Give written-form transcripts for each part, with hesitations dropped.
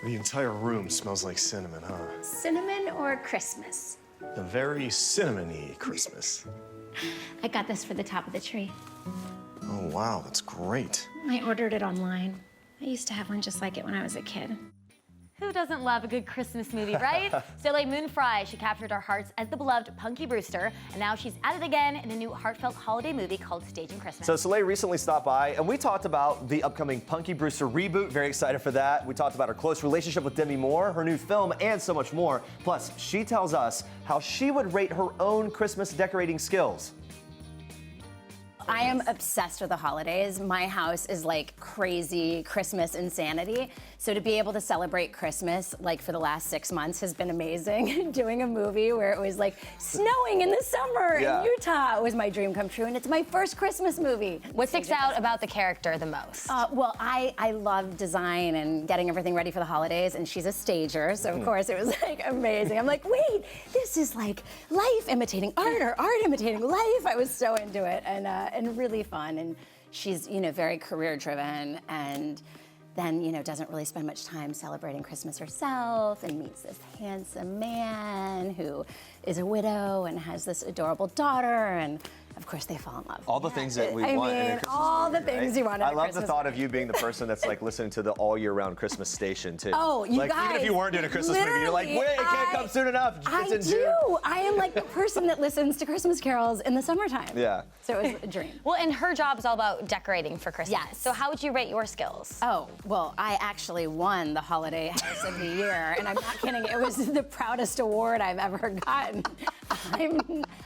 The entire room smells like cinnamon, huh? Cinnamon or Christmas? A very cinnamon-y Christmas. I got this for the top of the tree. Oh, wow, that's great. I ordered it online. I used to have one just like it when I was a kid. Who doesn't love a good Christmas movie, right? Soleil Moon Frye, she captured our hearts as the beloved Punky Brewster, and now she's at it again in a new heartfelt holiday movie called Staging Christmas. So Soleil recently stopped by, and we talked about the upcoming Punky Brewster reboot. Very excited for that. We talked about her close relationship with Demi Moore, her new film, and so much more. Plus, she tells us how she would rate her own Christmas decorating skills. I am obsessed with the holidays. My house is like crazy Christmas insanity. So to be able to celebrate Christmas like for the last 6 months has been amazing. Doing a movie where it was like snowing in the summer in Utah was my dream come true, and it's my first Christmas movie. What sticks out about the character the most? Well, I love design and getting everything ready for the holidays, and she's a stager, so of course it was like amazing. I'm like, wait, this is like life imitating art or art imitating life. I was so into it, and really fun. And she's, you know, very career driven, and then, you know, doesn't really spend much time celebrating Christmas herself, and meets this handsome man who is a widow and has this adorable daughter, and of course they fall in love. All the things that we want in a Christmas all movie, the things right? you want in a I love Christmas the thought movie. of you being the person that's like listening to the all year round Christmas station too. Oh, you like, guys, even if you weren't doing a Christmas movie, you're like, wait, it can't come soon enough. It's in June. I am like the person that listens to Christmas carols in the summertime. Yeah. So it was a dream. Well, and her job is all about decorating for Christmas. Yes. So how would you rate your skills? Oh, well, I actually won the Holiday House of the Year, and I'm not kidding. It was the proudest award I've ever gotten.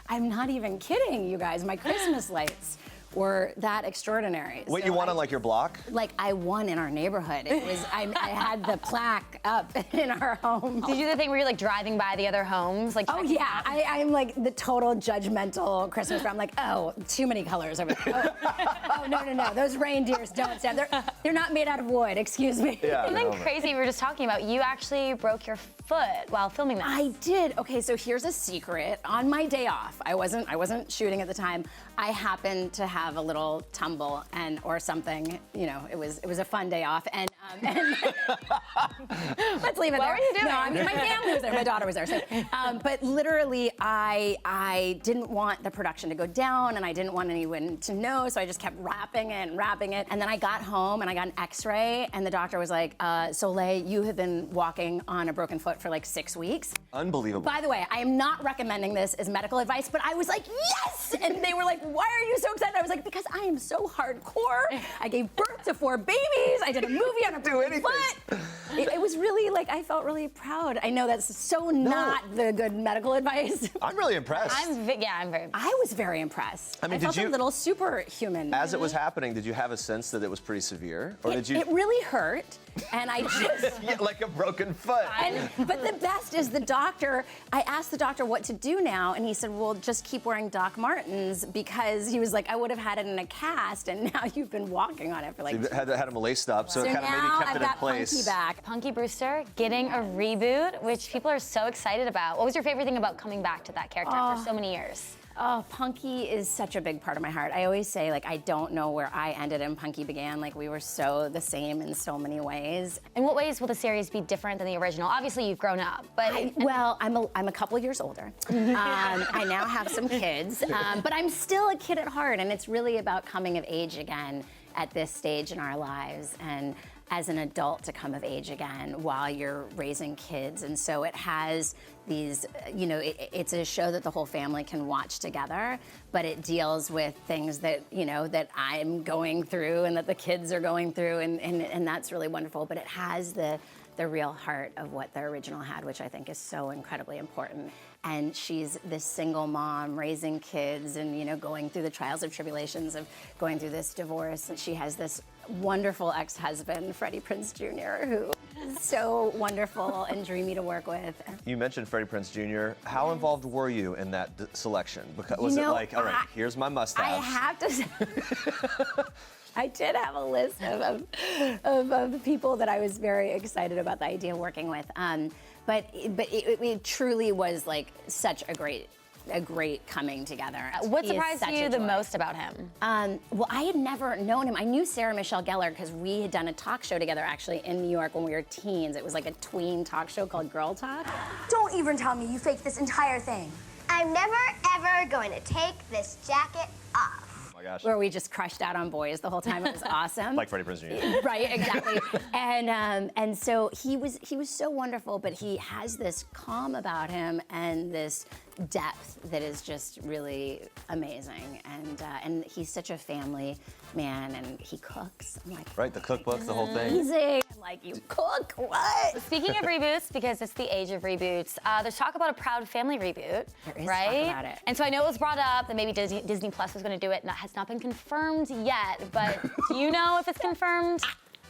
I'm not even kidding, you guys. My Christmas lights were that extraordinary. What, So you won on like your block? Like I won in our neighborhood. It was I had the plaque up in our home. Did you do the thing where you're like driving by the other homes? Like, Oh yeah, I'm like the total judgmental Christmas. I'm like, oh, too many colors over there. Oh no, those reindeers don't stand. They're not made out of wood. Excuse me. Yeah. And then crazy, we were just talking about, you actually broke your foot while filming that. I did. Okay, so here's a secret. On my day off, I wasn't shooting at the time. I happened to have a little tumble or something. You know, it was a fun day off, and let's leave it there. What were you doing? No, I mean my family was there, my daughter was there. So, but literally, I didn't want the production to go down, and I didn't want anyone to know, so I just kept wrapping it. And then I got home and I got an X-ray, and the doctor was like, Soleil, you have been walking on a broken foot for like 6 weeks. Unbelievable. By the way, I am not recommending this as medical advice, but I was like, yes! And they were like, why are you so excited? I was like, because I am so hardcore. I gave birth to 4 babies. I did a movie on a broken foot. It was really like, I felt really proud. I know that's so not the good medical advice. I'm really impressed. I'm very. I was very impressed. I mean, felt did you- a little superhuman. As it was happening, did you have a sense that it was pretty severe? Or did you? It really hurt, and I just... Yeah, like a broken foot. But the best is the doctor, I asked the doctor what to do now, and he said, well, just keep wearing Doc Martens, because he was like, I would have had it in a cast, and now you've been walking on it for like... So you had them laced up, so it kind of maybe now kept I've it in got place. Punky back. Punky Brewster getting a reboot, which people are so excited about. What was your favorite thing about coming back to that character after so many years? Oh, Punky is such a big part of my heart. I always say, like, I don't know where I ended and Punky began. Like, we were so the same in so many ways. In what ways will the series be different than the original? Obviously, you've grown up, but... Well, I'm a couple years older. I now have some kids, but I'm still a kid at heart, and it's really about coming of age again at this stage in our lives, and as an adult to come of age again while you're raising kids. And so it has these, you know, it's a show that the whole family can watch together, but it deals with things that, you know, that I'm going through and that the kids are going through, and that's really wonderful. But it has the real heart of what the original had, which I think is so incredibly important. And she's this single mom raising kids and, you know, going through the trials and tribulations of going through this divorce. And she has this wonderful ex-husband, PRINZE Jr., who is so wonderful and dreamy to work with. You mentioned PRINZE Jr. How involved were you in that selection? Because was it like, all right, here's my mustache? I have to say, I did have a list of people that I was very excited about the idea of working with. But it truly was like such a great a great coming together. What He is surprised such you a the joy. most about him? Well, I had never known him. I knew Sarah Michelle Gellar because we had done a talk show together actually in New York when we were teens. It was like a tween talk show called Girl Talk. Don't even tell me you faked this entire thing. I'm never, ever going to take this jacket off. Oh my gosh. Where we just crushed out on boys the whole time. It was awesome. Like Freddie Prinze Jr. Right, exactly. And so he was so wonderful, but he has this calm about him and this depth that is just really amazing. And he's such a family man, and he cooks. I'm like, Right, the cookbooks, the whole thing. amazing. I'm like, you cook? What? Speaking of reboots, because it's the age of reboots, there's talk about a Proud Family reboot, There is right? talk about it. And so I know it was brought up that maybe Disney Plus was going to do it. That has not been confirmed yet, but do you know if it's confirmed?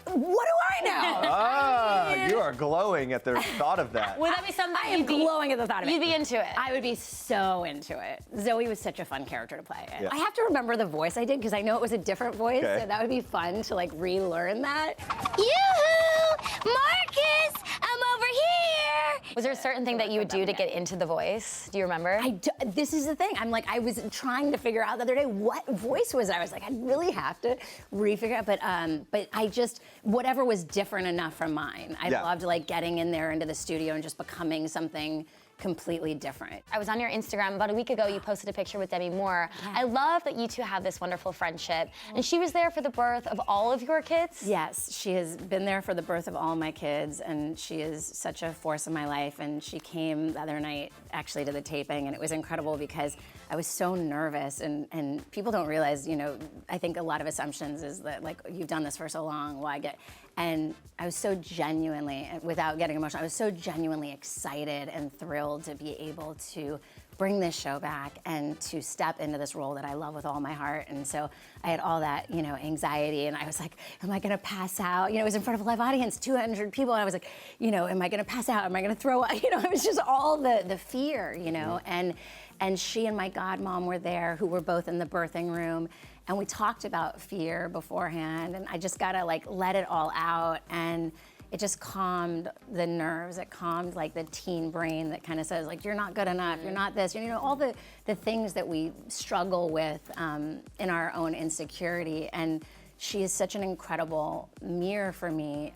What do I know? Ah, you are glowing at the thought of that. Would that be something I am glowing at the thought of it. You'd be into it. I would be so into it. Zoe was such a fun character to play. Yeah. I have to remember the voice I did because I know it was a different voice, Okay. so that would be fun to like relearn that. Yoo-hoo! Marcus, I'm over here! Was there a certain thing that you would do to get into the voice? Do you remember? This is the thing. I'm like, I was trying to figure out the other day what voice was I. I was like, I really have to refigure out. But I just, whatever was different enough from mine. I Yeah. loved like getting in there into the studio and just becoming something completely different. I was on your Instagram about a week ago. You posted a picture with Demi Moore. I love that you two have this wonderful friendship. And she was there for the birth of all of your kids. Yes, she has been there for the birth of all my kids, and she is such a force in my life. And she came the other night actually to the taping, and it was incredible because I was so nervous. And people don't realize, you know, I think a lot of assumptions is that like you've done this for so long, why get? And I was so genuinely, without getting emotional, I was so genuinely excited and thrilled to be able to bring this show back and to step into this role that I love with all my heart. And so I had all that, you know, anxiety, and I was like, am I gonna pass out? You know, it was in front of a live audience, 200 people, and I was like, you know, am I gonna pass out? Am I gonna throw up? You know, it was just all the fear, you know, and she and my godmom were there, who were both in the birthing room, and we talked about fear beforehand, and I just gotta like let it all out, and it just calmed the nerves. It calmed like the teen brain that kind of says like, you're not good enough, you're not this, you know, all the things that we struggle with in our own insecurity. And she is such an incredible mirror for me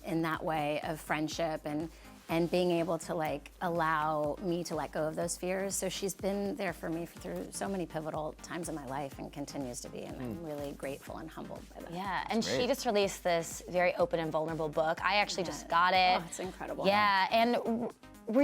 in that way of friendship and being able to like allow me to let go of those fears. So she's been there for me through so many pivotal times in my life and continues to be, and I'm really grateful and humbled by that. Yeah, and she just released this very open and vulnerable book. I actually just got it. Oh, it's incredible. Yeah, and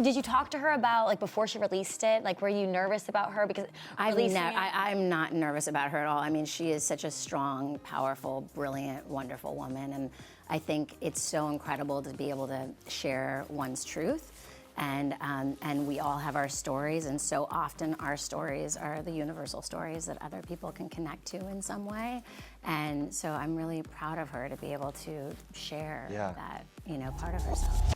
did you talk to her about, like, before she released it? Like, were you nervous about her? Because I'm not nervous about her at all. I mean, she is such a strong, powerful, brilliant, wonderful woman, and I think it's so incredible to be able to share one's truth. And we all have our stories, and so often our stories are the universal stories that other people can connect to in some way. And so I'm really proud of her to be able to share that, you know, part of herself.